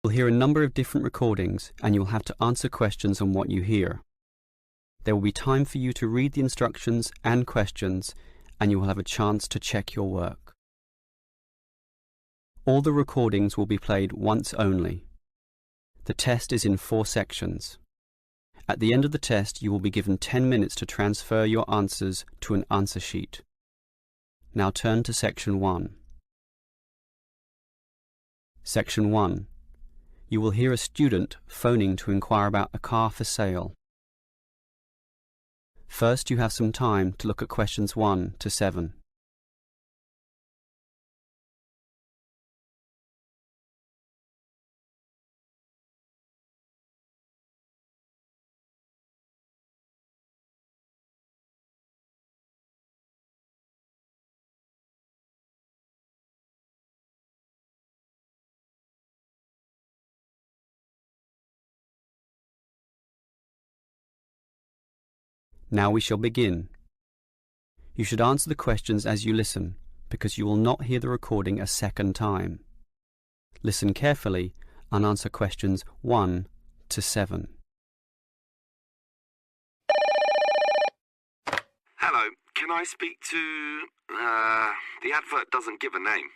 You'll hear a number of different recordings and you'll have to answer questions on what you hear. There will be time for you to read the instructions and questions, and you will have a chance to check your work. All the recordings will be played once only. The test is in 4 sections. At the end of the test, you will be given 10 minutes to transfer your answers to an answer sheet. Now turn to Section 1. Section 1. You will hear a student phoning to inquire about a car for sale. First, you have some time to look at questions 1 to 7. Now we shall begin. You should answer the questions as you listen, because you will not hear the recording a second time. Listen carefully and answer questions 1 to 7. Hello, can I speak to... the advert doesn't give a name.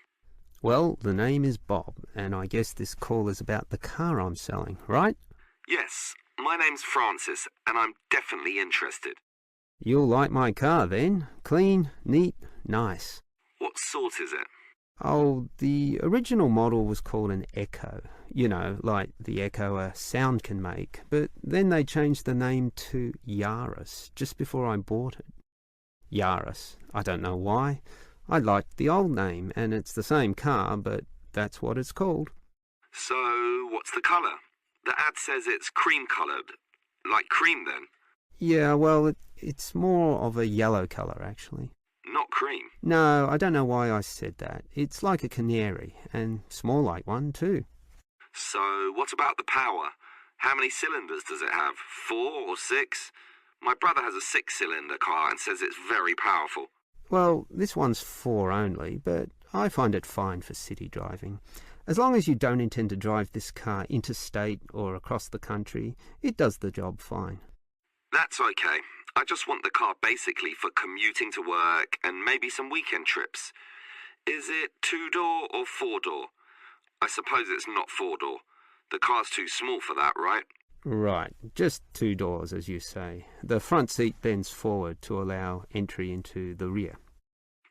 Well, the name is Bob, and I guess this call is about the car I'm selling, right? Yes, my name's Francis, and I'm definitely interested. You'll like my car then. Clean, neat, nice. What sort is it? Oh, the original model was called an Echo. You know, like the echo a sound can make. But then they changed the name to Yaris just before I bought it. Yaris. I don't know why. I liked the old name, and it's the same car, but that's what it's called. So, what's the colour? The ad says it's cream-coloured. Like cream, then? Yeah, well, it's more of a yellow colour, actually. Not cream? No, I don't know why I said that. It's like a canary, and it's more like one, too. So, what about the power? How many cylinders does it have? 4 or 6? My brother has a 6-cylinder car and says it's very powerful. Well, this one's 4 only, but I find it fine for city driving. As long as you don't intend to drive this car interstate or across the country, it does the job fine. That's okay. I just want the car basically for commuting to work and maybe some weekend trips. Is it 2-door or 4-door? I suppose it's not 4-door. The car's too small for that, right? Right, just 2 doors, as you say. The front seat bends forward to allow entry into the rear.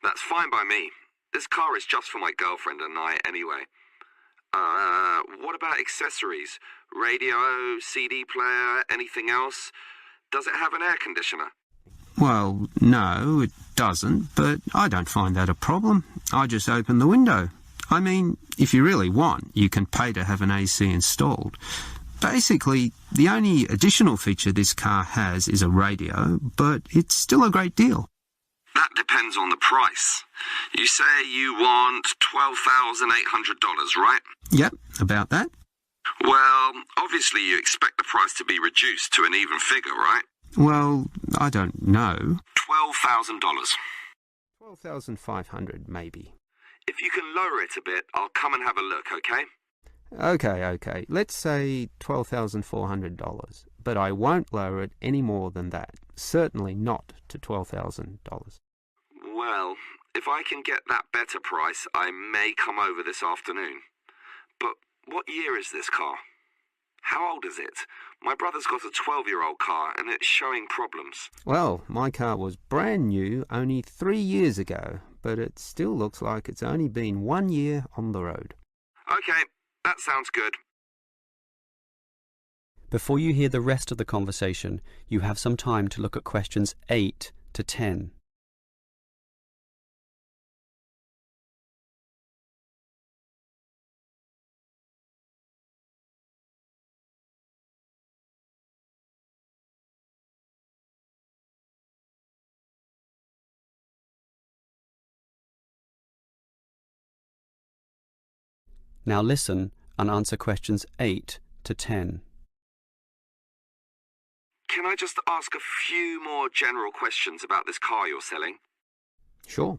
That's fine by me. This car is just for my girlfriend and I anyway. What about accessories? Radio, CD player, anything else? Does it have an air conditioner? Well, no, it doesn't, but I don't find that a problem. I just open the window. I mean, if you really want, you can pay to have an AC installed. Basically, the only additional feature this car has is a radio, but it's still a great deal. That depends on the price. You say you want $12,800, right? Yep, about that. Well, obviously you expect the price to be reduced to an even figure, right? Well, I don't know. $12,000. 12,500, maybe. If you can lower it a bit, I'll come and have a look, okay? Okay. Let's say $12,400, but I won't lower it any more than that. Certainly not to $12,000. Well, if I can get that better price, I may come over this afternoon. But what year is this car? How old is it? My brother's got a 12-year-old car and it's showing problems. Well, my car was brand new only 3 years ago, but it still looks like it's only been 1 year on the road. Okay, that sounds good. Before you hear the rest of the conversation, you have some time to look at questions 8 to 10. Now listen and answer questions 8 to 10. can I just ask a few more general questions about this car you're selling? Sure.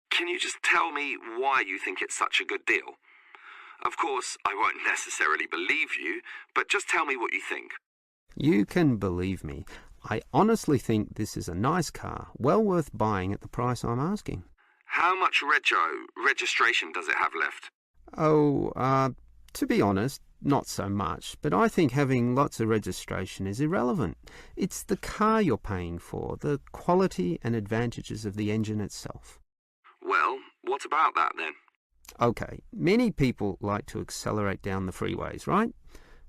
Can you just tell me why you think it's such a good deal? Of course, I won't necessarily believe you, but just tell me what you think. You can believe me. I honestly think this is a nice car, well worth buying at the price I'm asking. How much registration does it have left? To be honest, not so much, but I think having lots of registration is irrelevant. It's the car you're paying for, the quality and advantages of the engine itself. Well, what about that then? Okay, many people like to accelerate down the freeways, right?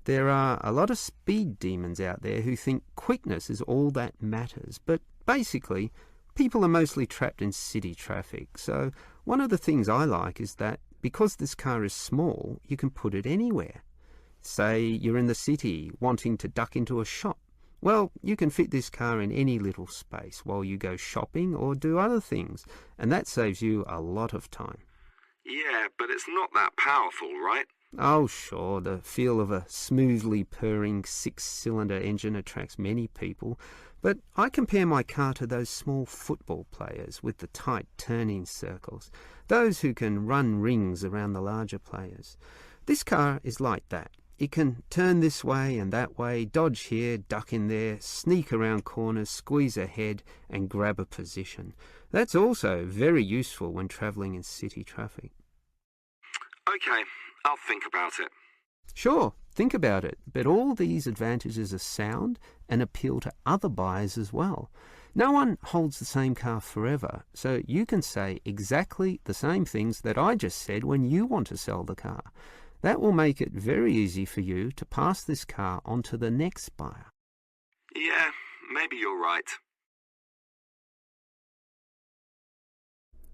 There are a lot of speed demons out there who think quickness is all that matters, but basically, people are mostly trapped in city traffic. So one of the things I like is that because this car is small, you can put it anywhere. Say you're in the city wanting to duck into a shop. Well, you can fit this car in any little space while you go shopping or do other things, and that saves you a lot of time. Yeah, but it's not that powerful, right? Oh, sure, the feel of a smoothly purring six-cylinder engine attracts many people, but I compare my car to those small football players with the tight turning circles, those who can run rings around the larger players. This car is like that. It can turn this way and that way, dodge here, duck in there, sneak around corners, squeeze ahead and grab a position. That's also very useful when travelling in city traffic. Okay, I'll think about it. Sure, think about it, but all these advantages are sound and appeal to other buyers as well. No one holds the same car forever, so you can say exactly the same things that I just said when you want to sell the car. That will make it very easy for you to pass this car on to the next buyer. Yeah, maybe you're right.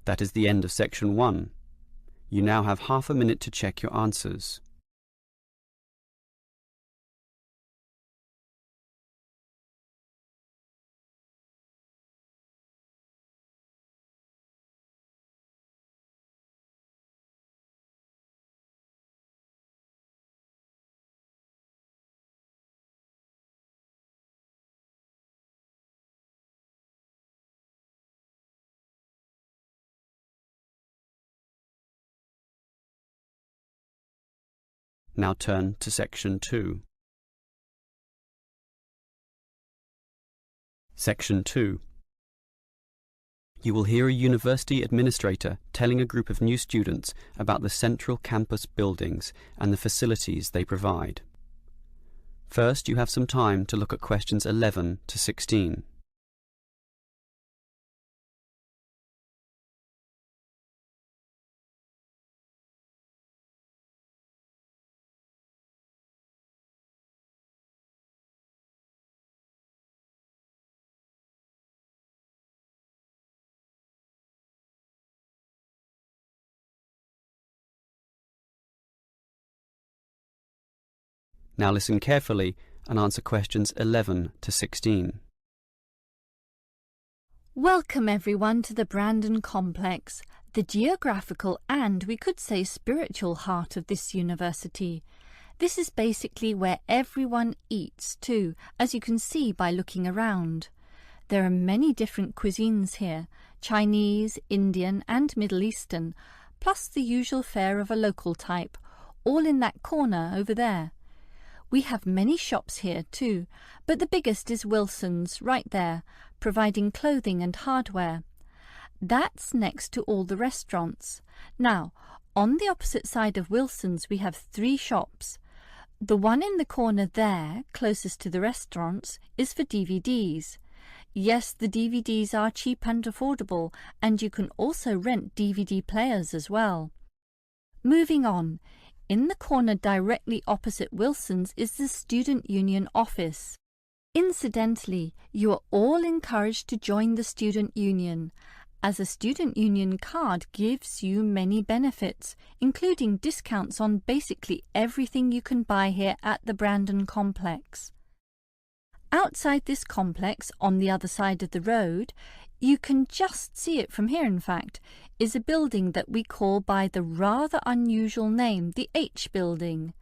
That is the end of section 1. You now have half a minute to check your answers. Now turn to section 2. Section 2. You will hear a university administrator telling a group of new students about the central campus buildings and the facilities they provide. First, you have some time to look at questions 11 to 16. Now listen carefully and answer questions 11 to 16. Welcome everyone to the Brandon Complex, the geographical and we could say spiritual heart of this university. This is basically where everyone eats too, as you can see by looking around. There are many different cuisines here, Chinese, Indian and Middle Eastern, plus the usual fare of a local type, all in that corner over there. We have many shops here too, but the biggest is Wilson's right there, providing clothing and hardware. That's next to all the restaurants. Now, on the opposite side of Wilson's we have 3 shops. The one in the corner there, closest to the restaurants, is for DVDs. Yes, the DVDs are cheap and affordable, and you can also rent DVD players as well. Moving on. In the corner directly opposite Wilson's is the Student Union office. Incidentally, you are all encouraged to join the Student Union, as a Student Union card gives you many benefits, including discounts on basically everything you can buy here at the Brandon Complex. Outside this complex, on the other side of the road, you can just see it from here in fact, is a building that we call by the rather unusual name the H Building.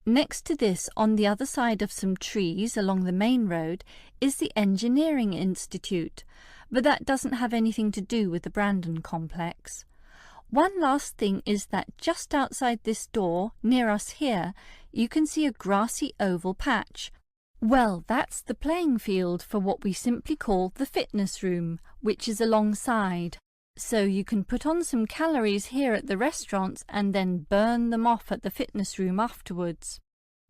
Next to this, on the other side of some trees along the main road, is the Engineering Institute, but that doesn't have anything to do with the Brandon complex. One last thing is that just outside this door, near us here, you can see a grassy oval patch. Well, that's the playing field for what we simply call the fitness room, which is alongside. So you can put on some calories here at the restaurants and then burn them off at the fitness room afterwards.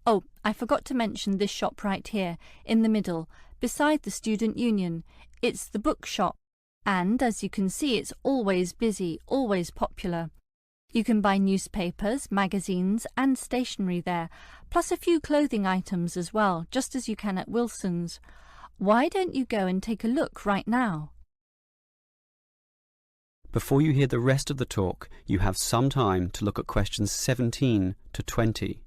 Oh, I forgot to mention this shop right here, in the middle, beside the Student Union. It's the bookshop. And as you can see, it's always busy, always popular. You can buy newspapers, magazines and stationery there, plus a few clothing items as well, just as you can at Wilson's. Why don't you go and take a look right now? Before you hear the rest of the talk, you have some time to look at questions 17 to 20.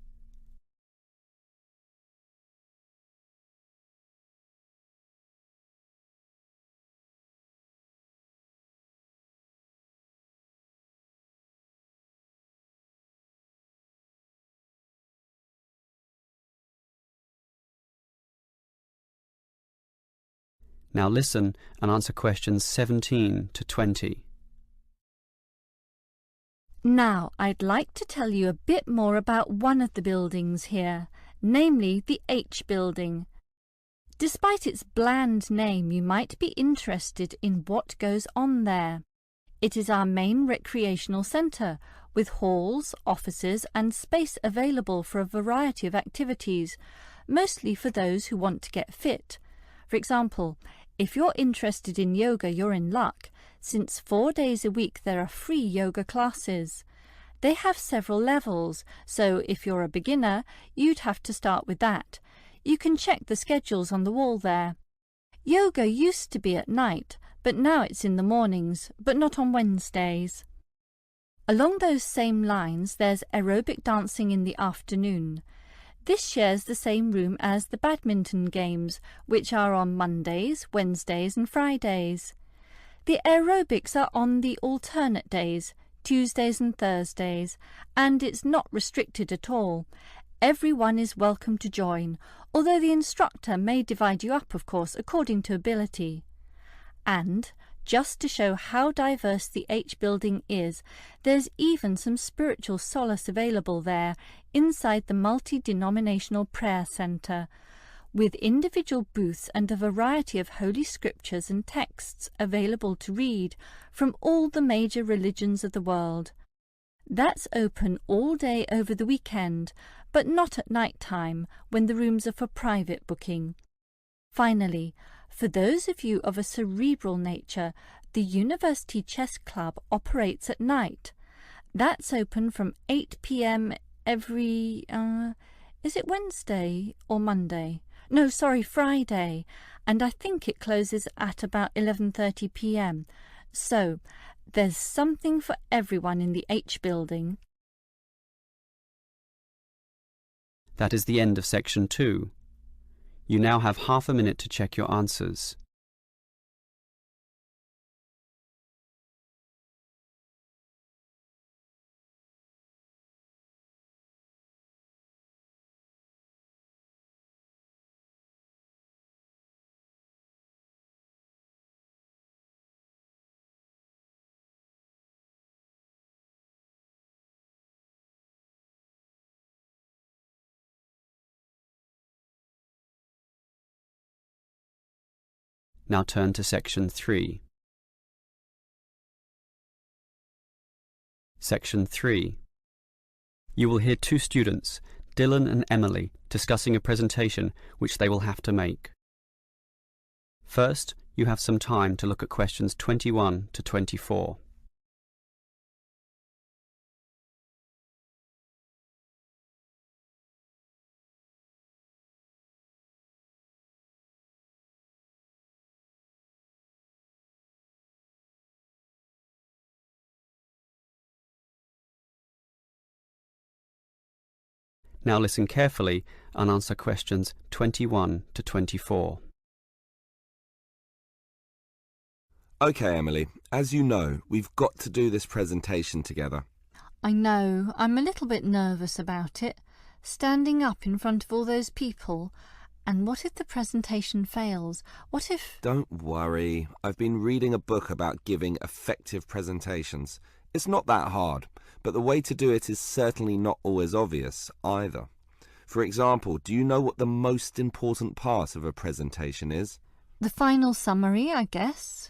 Now listen and answer questions 17 to 20. Now, I'd like to tell you a bit more about one of the buildings here, namely the H building. Despite its bland name, you might be interested in what goes on there. It is our main recreational centre, with halls, offices and space available for a variety of activities, mostly for those who want to get fit. For example, if you're interested in yoga, you're in luck, since 4 days a week there are free yoga classes. They have several levels, so if you're a beginner, you'd have to start with that. You can check the schedules on the wall there. Yoga used to be at night, but now it's in the mornings, but not on Wednesdays. Along those same lines, there's aerobic dancing in the afternoon. This shares the same room as the badminton games, which are on Mondays, Wednesdays and Fridays. The aerobics are on the alternate days, Tuesdays and Thursdays, and it's not restricted at all. Everyone is welcome to join, although the instructor may divide you up, of course, according to ability. And, just to show how diverse the H building is, there's even some spiritual solace available there, inside the multi-denominational prayer centre, with individual booths and a variety of holy scriptures and texts available to read from all the major religions of the world. That's open all day over the weekend, but not at night time, when the rooms are for private booking. Finally, for those of you of a cerebral nature, the University Chess Club operates at night. That's open from 8 p.m. every... is it Wednesday or Monday? No, sorry, Friday. And I think it closes at about 11:30 p.m. So, there's something for everyone in the H building. That is the end of section 2. You now have half a minute to check your answers. Now turn to section 3. Section 3. You will hear two students, Dylan and Emily, discussing a presentation which they will have to make. First, you have some time to look at questions 21 to 24. Now listen carefully and answer questions 21 to 24. Okay, Emily, as you know, we've got to do this presentation together. I know, I'm a little bit nervous about it. Standing up in front of all those people. And what if the presentation fails? What if... Don't worry. I've been reading a book about giving effective presentations. It's not that hard, but the way to do it is certainly not always obvious either. For example, do you know what the most important part of a presentation is? The final summary, I guess.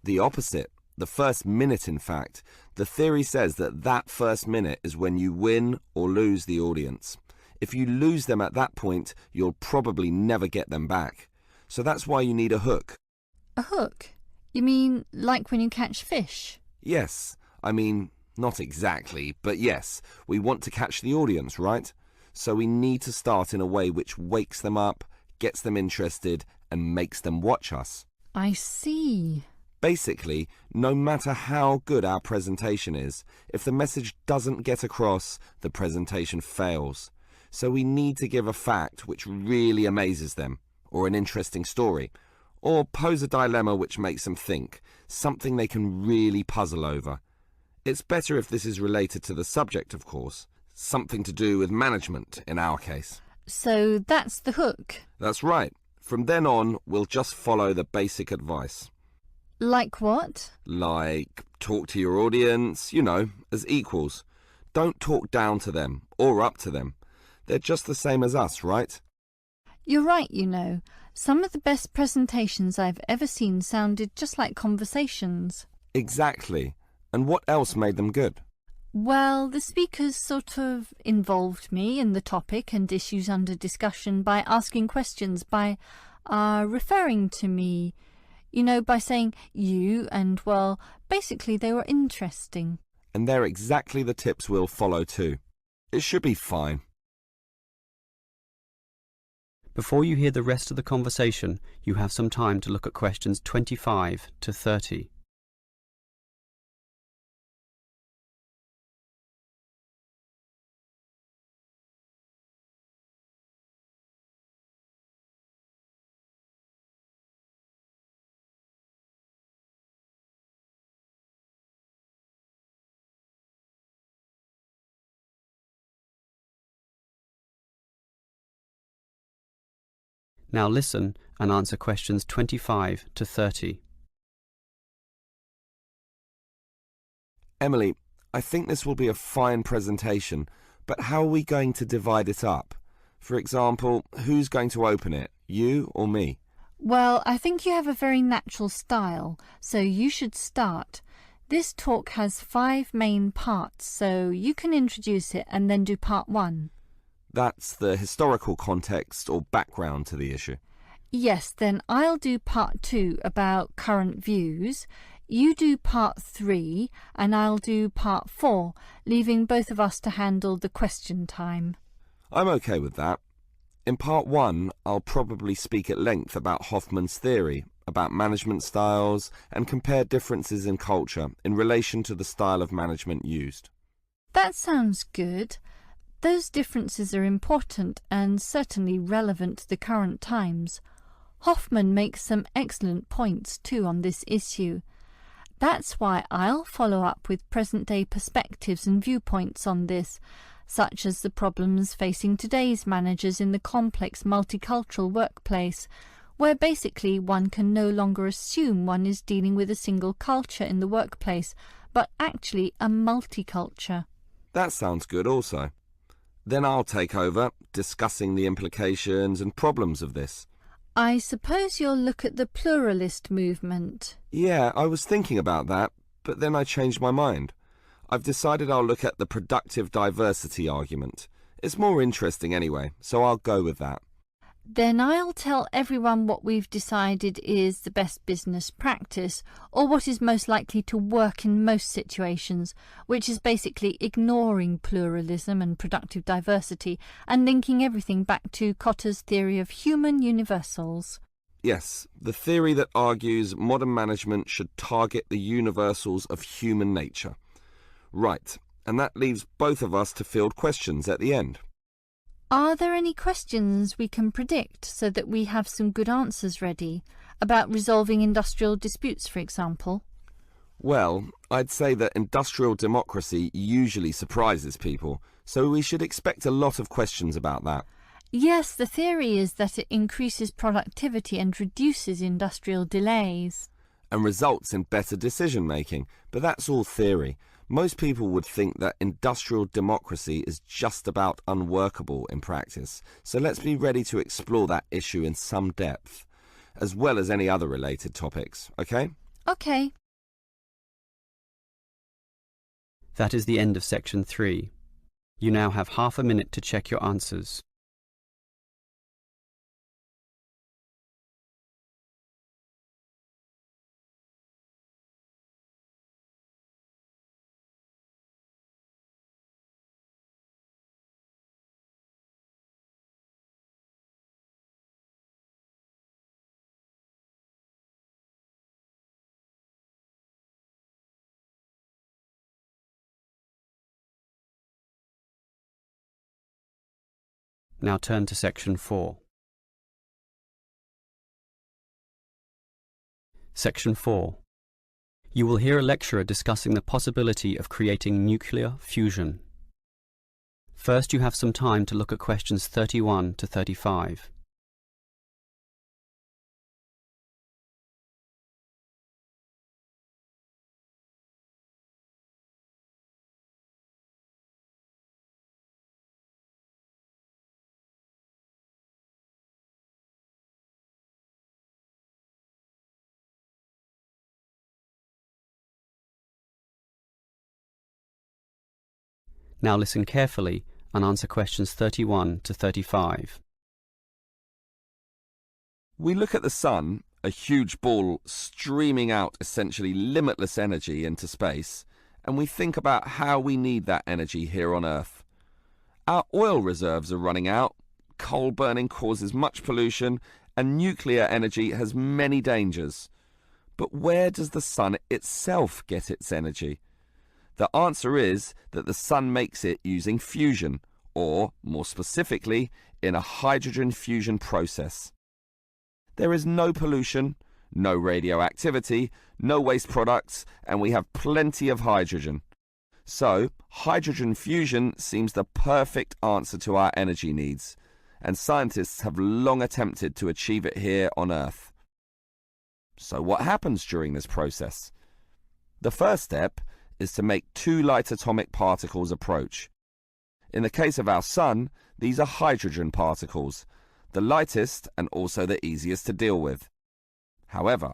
The opposite. The first minute, in fact. The theory says that first minute is when you win or lose the audience. If you lose them at that point, you'll probably never get them back. So that's why you need a hook. A hook? You mean like when you catch fish? Yes. I mean, not exactly, but yes. We want to catch the audience, right? So we need to start in a way which wakes them up, gets them interested, and makes them watch us. I see. Basically, no matter how good our presentation is, if the message doesn't get across, the presentation fails. So we need to give a fact which really amazes them, or an interesting story, or pose a dilemma which makes them think, something they can really puzzle over. It's better if this is related to the subject, of course, something to do with management in our case. So that's the hook? That's right. From then on, we'll just follow the basic advice. Like what? Like, talk to your audience, as equals. Don't talk down to them, or up to them. They're just the same as us, right? You're right, Some of the best presentations I've ever seen sounded just like conversations. Exactly. And what else made them good? Well, the speakers sort of involved me in the topic and issues under discussion by asking questions, by referring to me, by saying you, and, well, basically they were interesting. And they're exactly the tips we'll follow too. It should be fine. Before you hear the rest of the conversation, you have some time to look at questions 25 to 30. Now listen and answer questions 25 to 30. Emily, I think this will be a fine presentation, but how are we going to divide it up? For example, who's going to open it, you or me? Well, I think you have a very natural style, so you should start. This talk has 5 main parts, so you can introduce it and then do part 1. That's the historical context or background to the issue. Yes, then I'll do part 2 about current views. You do part 3 and I'll do part 4, leaving both of us to handle the question time. I'm okay with that. In part 1, I'll probably speak at length about Hoffman's theory, about management styles, and compare differences in culture in relation to the style of management used. That sounds good. Those differences are important and certainly relevant to the current times. Hoffman makes some excellent points too on this issue. That's why I'll follow up with present-day perspectives and viewpoints on this, such as the problems facing today's managers in the complex multicultural workplace, where basically one can no longer assume one is dealing with a single culture in the workplace, but actually a multiculture. That sounds good also. Then I'll take over, discussing the implications and problems of this. I suppose you'll look at the pluralist movement. Yeah, I was thinking about that, but then I changed my mind. I've decided I'll look at the productive diversity argument. It's more interesting anyway, so I'll go with that. Then I'll tell everyone what we've decided is the best business practice, or what is most likely to work in most situations, which is basically ignoring pluralism and productive diversity and linking everything back to Kotter's theory of human universals. Yes, the theory that argues modern management should target the universals of human nature. Right, and that leaves both of us to field questions at the end. Are there any questions we can predict so that we have some good answers ready, about resolving industrial disputes, for example? Well, I'd say that industrial democracy usually surprises people, so we should expect a lot of questions about that. Yes, the theory is that it increases productivity and reduces industrial delays. And results in better decision-making, but that's all theory. Most people would think that industrial democracy is just about unworkable in practice, so let's be ready to explore that issue in some depth, as well as any other related topics, okay? Okay. That is the end of section 3. You now have half a minute to check your answers. Now turn to section 4. Section 4. You will hear a lecturer discussing the possibility of creating nuclear fusion. First, you have some time to look at questions 31 to 35. Now listen carefully and answer questions 31 to 35. We look at the sun, a huge ball streaming out essentially limitless energy into space, and we think about how we need that energy here on Earth. Our oil reserves are running out, coal burning causes much pollution, and nuclear energy has many dangers. But where does the sun itself get its energy? The answer is that the sun makes it using fusion, or, more specifically, in a hydrogen fusion process. There is no pollution, no radioactivity, no waste products, and we have plenty of hydrogen. So, hydrogen fusion seems the perfect answer to our energy needs, and scientists have long attempted to achieve it here on Earth. So what happens during this process? The first step is to make two light atomic particles approach. In the case of our sun, these are hydrogen particles, the lightest and also the easiest to deal with. However,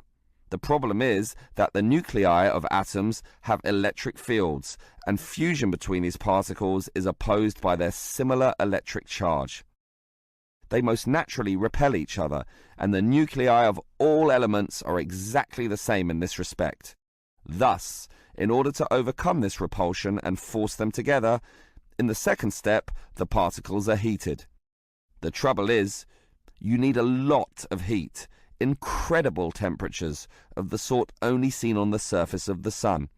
the problem is that the nuclei of atoms have electric fields, and fusion between these particles is opposed by their similar electric charge. They most naturally repel each other, and the nuclei of all elements are exactly the same in this respect. Thus, in order to overcome this repulsion and force them together, in the second step, the particles are heated. The trouble is, you need a lot of heat, incredible temperatures of the sort only seen on the surface of the sun.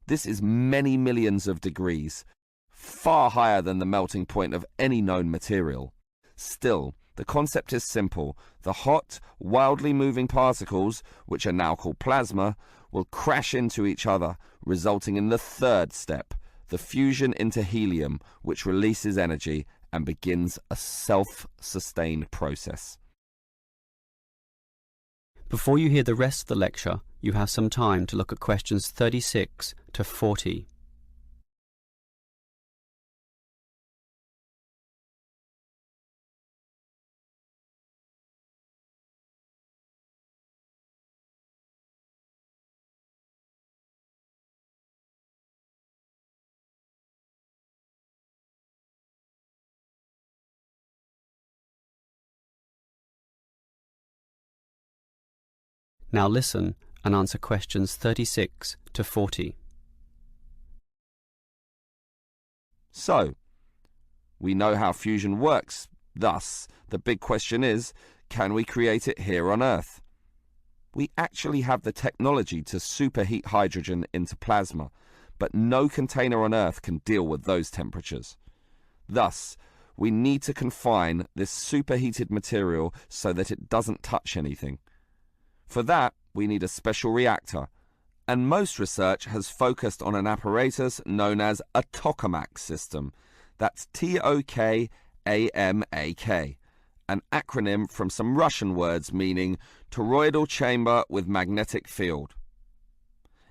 This is many millions of degrees, far higher than the melting point of any known material. Still, the concept is simple. The hot, wildly moving particles, which are now called plasma, will crash into each other, resulting in the third step, the fusion into helium, which releases energy and begins a self-sustained process. Before you hear the rest of the lecture, you have some time to look at questions 36 to 40. Now listen and answer questions 36 to 40. So, we know how fusion works. Thus, the big question is, can we create it here on Earth? We actually have the technology to superheat hydrogen into plasma, but no container on Earth can deal with those temperatures. Thus, we need to confine this superheated material so that it doesn't touch anything. For that, we need a special reactor, and most research has focused on an apparatus known as a tokamak system. That's Tokamak, an acronym from some Russian words meaning toroidal chamber with magnetic field.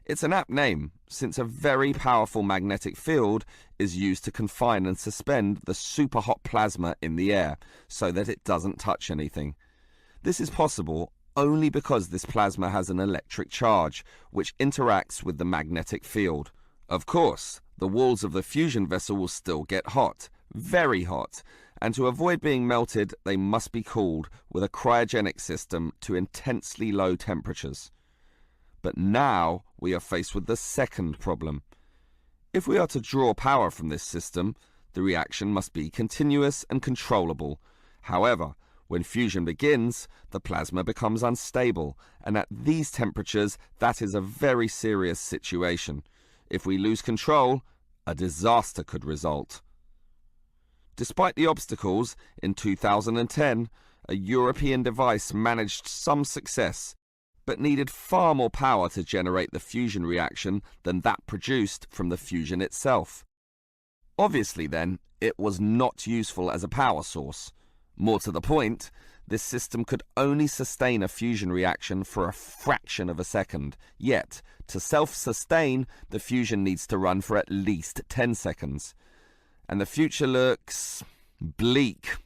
It's an apt name, since a very powerful magnetic field is used to confine and suspend the super hot plasma in the air so that it doesn't touch anything. This is possible only because this plasma has an electric charge, which interacts with the magnetic field. Of course, the walls of the fusion vessel will still get hot, very hot, and to avoid being melted, they must be cooled with a cryogenic system to intensely low temperatures. But now we are faced with the second problem. If we are to draw power from this system, the reaction must be continuous and controllable. However, when fusion begins, the plasma becomes unstable, and at these temperatures, that is a very serious situation. If we lose control, a disaster could result. Despite the obstacles, in 2010, a European device managed some success, but needed far more power to generate the fusion reaction than that produced from the fusion itself. Obviously then, it was not useful as a power source. More to the point, this system could only sustain a fusion reaction for a fraction of a second, yet, to self-sustain, the fusion needs to run for at least 10 seconds. And the future looks bleak.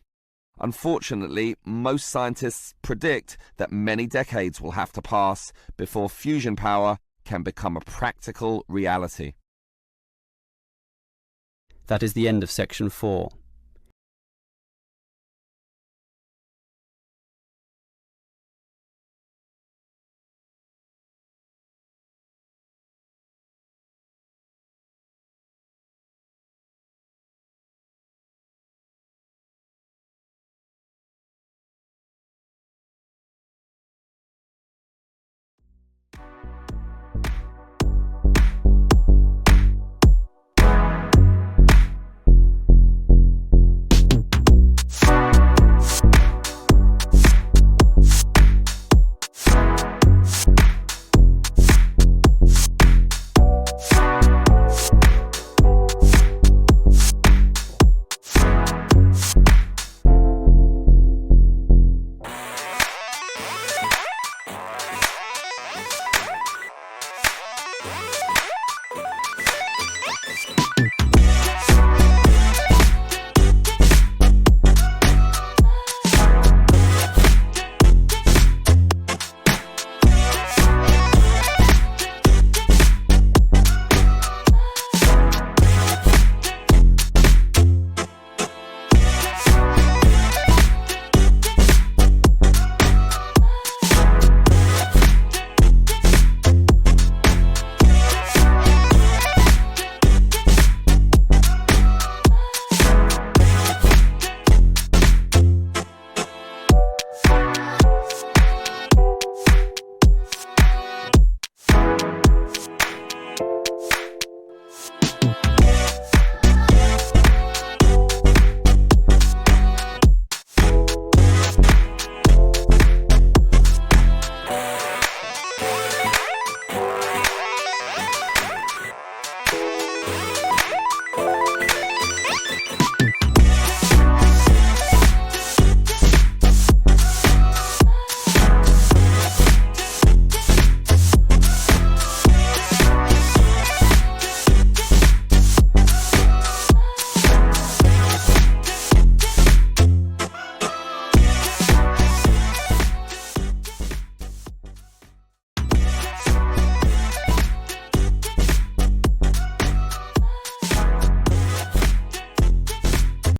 Unfortunately, most scientists predict that many decades will have to pass before fusion power can become a practical reality. That is the end of section 4.